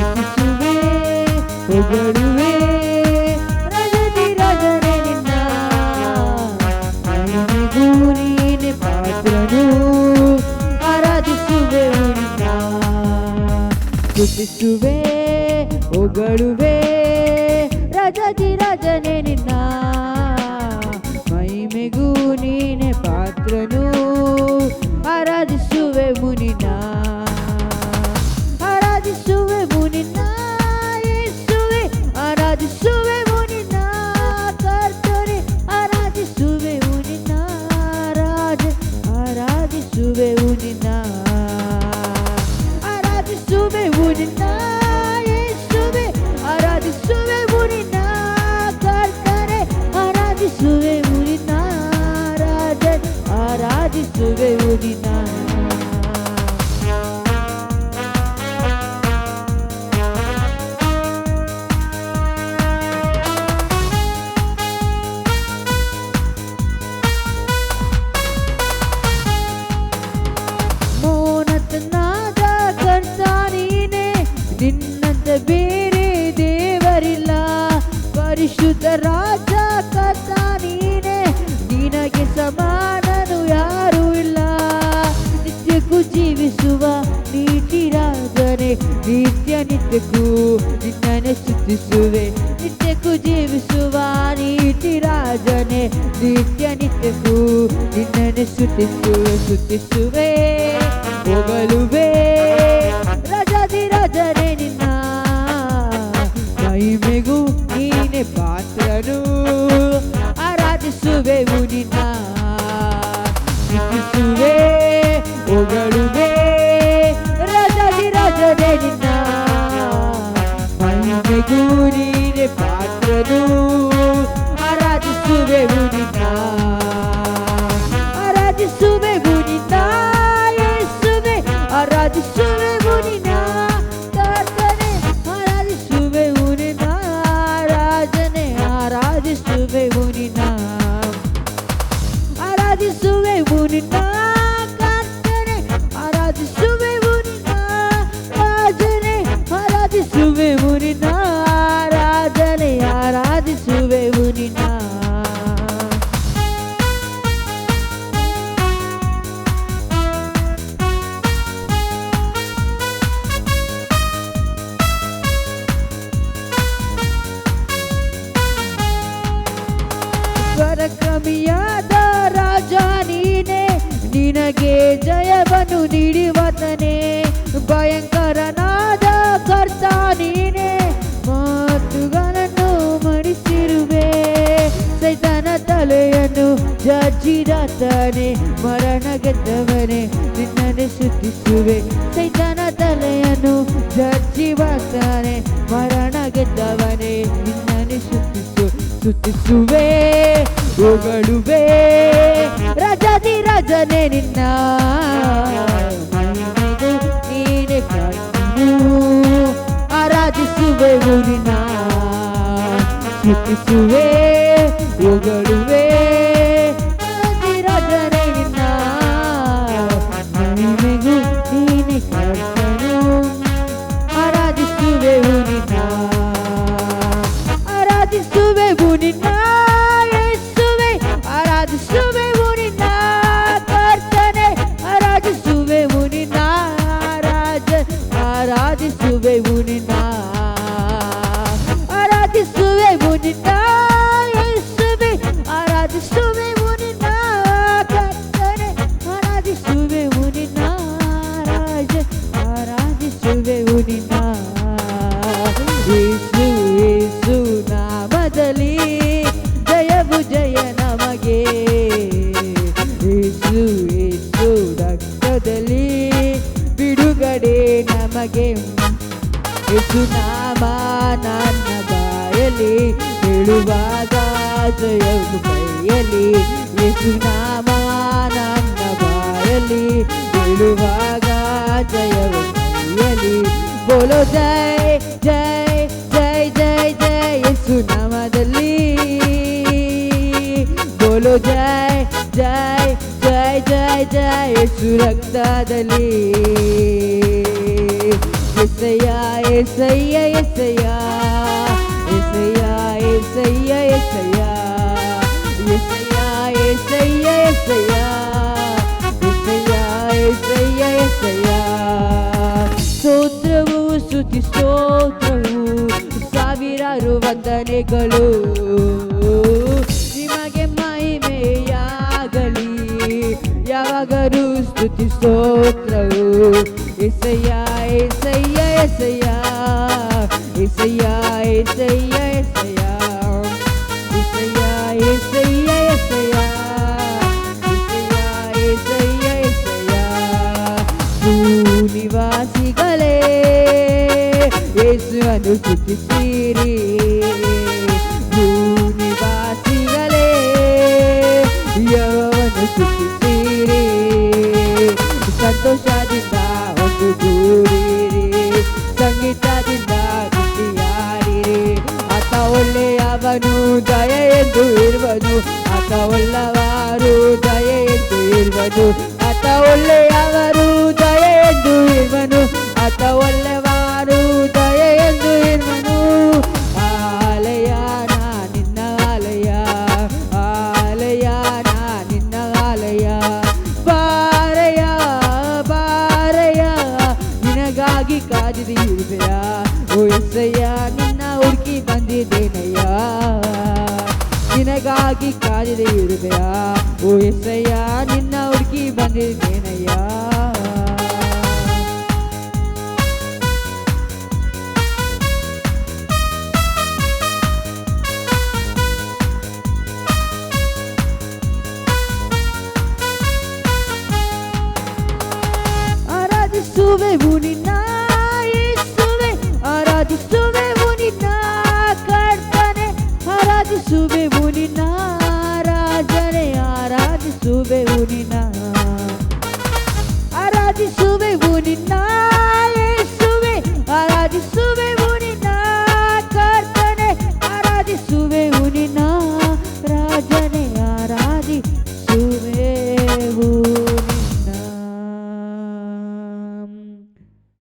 ಸ್ತುತಿಸುವೆ ಹೊಗಳುವೆ ರಾಜಾದಿ ರಾಜನೇ ನಿನ್ನ ಮಹಿಮೆಗೂ ನೀನೆ ಪಾತ್ರನು ಆರಾಧಿಸುವೆವು ನಿನ್ನ ಸ್ತುತಿಸುವೆ ಹೊಗಳುವೆ ರಾಜಾದಿ ರಾಜನೇ ನಿನ್ನ ಮಹಿಮೆಗೂ ನೀನೆ ಪಾತ್ರನು ಆರಾಧಿಸುವೆ ಮುನಿನ ಆರಾಧಿಸುವೆ ಮುನಿನ ಯೇಸುವೆ ಆರಾಧಿಸುವೆ ಮುನಿನ ಕರ್ತನೆ ಆರಾಧಿಸುವೆ ಮುನಿನ ರಾಜ ಆರಾಧಿಸುವೆ ಮುನಿನ ಆರಾಧಿಸುವೆ ಮುನಿನ ಯೇಸುವೆ ಆರಾಧಿಸುವೆ ಮುನಿನ ಕರ್ತನೆ ಆರಾಧಿಸುವೆ ಮುನಿನ ರಾಜ ಆರಾಧಿಸುವೆ ಮುನಿನ ಮೋನತನಾದ ಕರ್ತ ನೀನೆ ನಿನ್ನಂತೆ ಬೇರೆ ದೇವರಿಲ್ಲ ಪರಿಶುದ್ಧ ರಾಜ ಕರ್ತ ನೀನೆ ನಿನಗೆ ಸಮಾನನು ಯಾರೂ ಇಲ್ಲ ನಿತ್ಯಕ್ಕೂ ಜೀವಿಸುವ ನೀತಿ ರಾಜನೇ ನಿತ್ಯ ನಿತ್ಯಕ್ಕೂ ನಿನ್ನನ್ನು ಸ್ತುತಿಸುವೆ ನಿತ್ಯಕ್ಕೂ ಜೀವಿಸುವ ನೀತಿ ರಾಜನೇ ನಿತ್ಯ ನಿತ್ಯಕ್ಕೂ ನಿನ್ನನ್ನು ಸ್ತುತಿಸುವೆ ಹೊಗಳುವೆ ರಾಜಾದಿ ರಾಜನೇ ನಿನ್ನ ಮಹಿಮೆಗೂ ನೀನೆ ಪಾತ್ರನು ಆರಾಧಿಸುವೆವು ನಿನ್ನ ಸ್ತುತಿಸುವೆ ಹೊಗಳುವೆ ರಾಜಾದಿ ರಾಜನೇ ನಿನ್ನ ಮಹಿಮೆಗೂ ನೀನೆ ಪಾತ್ರನು ಆರಾಧಿಸುವೆವು ನಿನ್ನ ಆರಾಧಿಸುವೆವು ನಿನ್ನ ಯೇಸುವೆ ಆರಾಧಿಸುವೆವು ನಿನ್ನ ಕರ್ತನೆ ಆರಾಧಿಸುವೆವು ನಿನ್ನ ರಾಜನೇ ಆರಾಧಿಸುವೆವು ನಿನ್ನ ಆರಾಧಿಸುವೆವು ನಿನ್ನ ಕರ್ತನೆ ಆರಾಧಿಸುವೆವು ನಿನ್ನ ರಾಜನೇ ಆರಾಧಿಸುವೆವು ನಿನ್ನ ರಾಜನೇ ಆರಾಧಿಸುವೆವು ನಿನ್ನ ಪರಾಕ್ರಮಿಯಾದ ರಾಜ ನೀನೆ ನಿನಗೆ ಜಯವನ್ನು ನೀಡುವತನೇ ಭಯಂಕರನಾದ ಕರ್ತ ನೀನೆ ಮಾತುಗಳನ್ನು ಮಡಿಸಿರುವೆ ಸೈತಾನ ತಲೆಯನ್ನು ಜಜ್ಜಿದಾತನೇ ಮರಣ ಗೆದ್ದವನೇ ನಿನ್ನನ್ನು ಸ್ತುತಿಸುವೆ ಸೈತಾನ ತಲೆಯನ್ನು ಜಜ್ಜಿವಾತನೇ ಮರಣ ಗೆದ್ದವನೇ ನಿನ್ನನ್ನು ಸ್ತುತಿಸುವೆ ಹೊಗಳುವೆ ರಾಜಾದಿ ರಾಜನೇ ನಿನ್ನ ಮಹಿಮೆಗೂ ನೀನೆ ಪಾತ್ರನು ಆರಾಧಿಸುವೆವು ನಿನ್ನ ಸ್ತುತಿಸುವೆ ಹೊಗಳುವೆ ರಾಜಾದಿ ರಾಜನೇ ನಿನ್ನ ಮಹಿಮೆಗೂ ನೀನೆ ಪಾತ್ರನು ಆರಾಧಿಸುವೆವು ನಿನ್ನ ಆರಾಧಿಸುವೆವು ನಿನ್ನ ಯೇಸುವೆ ಆರಾಧಿಸುವೆವು ನಿನ್ನ ಕರ್ತನೆ ಆರಾಧಿಸುವೆವು ನಿನ್ನ ರಾಜ ಆರಾಧಿಸುವೆವು ನಿನ್ನ ಆರಾಧಿಸುವೆವು ನಿನ್ನ ಯೇಸುವೆ ಆರಾಧಿಸುವೆವು ನಿನ್ನ ಕರ್ತನೆ ಆರಾಧಿಸುವೆವು ನಿನ್ನ ರಾಜ ಆರಾಧಿಸುವೆವು ನಿನ್ನ ಯೇಸು ಯೇಸು ನಾಮದಲ್ಲಿ ಜಯವು ಜಯ ನಮಗೆ ಯೇಸು ಯೇಸು ರಕ್ತದಲ್ಲಿ ಬಿಡುಗಡೆ ನಮಗೆ ಯೇಸು ನಾಮ ನನ್ನ ಬಾಯಲ್ಲಿ ಹೇಳುವಾಗ ಜಯವು ಕೈಯಲ್ಲಿ ಯೇಸು ನಾಮ ನನ್ನ ಬಾಯಲ್ಲಿ ಹೇಳುವಾಗ ಜಯವು ಕೈಯಲ್ಲಿ ಬೋಲೋ ಜೈ ಜೈ ಜೈ ಜೈ ಜೈ ಯೇಸು ನಾಮದಲ್ಲಿ ಬೋಲೋ ಜೈ ಜೈ ಜೈ ಜೈ ಜೈ ಯೇಸು ರಕ್ತದಲ್ಲಿ ಎಸಯ್ಯ ಏಸಯ್ಯ ಏಸಯ್ಯ ಏಸಯ್ಯ ಏಸಯ್ಯ ಏಸಯ್ಯ ಏಸಯ್ಯ ಏಸಯ್ಯ ಏಸಯ್ಯ ಏಸಯ್ಯ ಏಸಯ್ಯ ಏಸಯ್ಯ ಸ್ತೋತ್ರವು ಸ್ತುತಿ ಸ್ತೋತ್ರವು ಸಾವಿರಾರು ವಂದನೆಗಳು ನಿಮಗೆ ಮಹಿಮೆಯಾಗಲಿ ಯಾವಾಗಲೂ ಸ್ತುತಿ ಸ್ತೋತ್ರವು ಏಸಯ್ಯ ಏಸಯ್ಯ ಏಸಯ್ಯ ಏಸಯ್ಯ ಏಸಯ್ಯ ಏಸಯ್ಯ ಏಸಯ್ಯ ಏಸಯ್ಯ ಏಸಯ್ಯ ಏಸಯ್ಯ ಏಸಯ್ಯ ಭೂನಿವಾಸಿಗಳೇ ಯೇಸುವನ್ನು ಸ್ತುತಿಸಿರಿ ಭೂನಿವಾಸಿಗಳೇ ಯೆಹೋವನನ್ನು ಸ್ತುತಿಸಿರಿ ಸಂತೋಷದಿಂದ ಒಂದುಗೂಡಿರಿ ಸಂಗೀತದಿಂದ ನುಡಿಯಾಡಿರಿ ಆತ ಒಳ್ಳೆಯವನು ದಯೆಯೆಂದು ಇರುವನು ಆತ ಒಳ್ಳೆಯವರು ದಯೆಯೆಂದು ಇರುವನು ಆತ ಒಳ್ಳೆಯವರು ದಯೆಯೆಂದು ಇರುವನು ಆತ ಒಳ್ಳೆಯವರು ದಯೆಯೆಂದು ಇರುವನು ಆಲಯ ನಾ ನಿನ್ನ ಆಲಯ ಆಲಯ ನಾ ನಿನ್ನ ಆಲಯ ಬಾರಯ ಬಾರಯ ನಿನಗಾಗಿ ಕಾದಿರುವೆಯ ಓ ಎಸಯ್ಯ ನಿನ್ನ ಹುಡುಕಿ ಬಂದಿದ್ದೇನಯ್ಯ ನಿನಗಾಗಿ ಕಾದಿರುವೆಯ ಓ ಎಸಯ್ಯ ನಿನ್ನ ಹುಡುಕಿ ಬಂದಿದ್ದೇನಯ್ಯ ಆರಾಧಿಸುವೆವು ನಿನ್ನ ಯೇಸುವೆ ಆರಾಧಿಸುವೆವು ನಿನ್ನ ಕರ್ತನೆ ಆರಾಧಿಸುವೆವು ನಿನ್ನ ರಾಜನೇ ಆರಾಧಿಸುವೆವು ನಿನ್ನ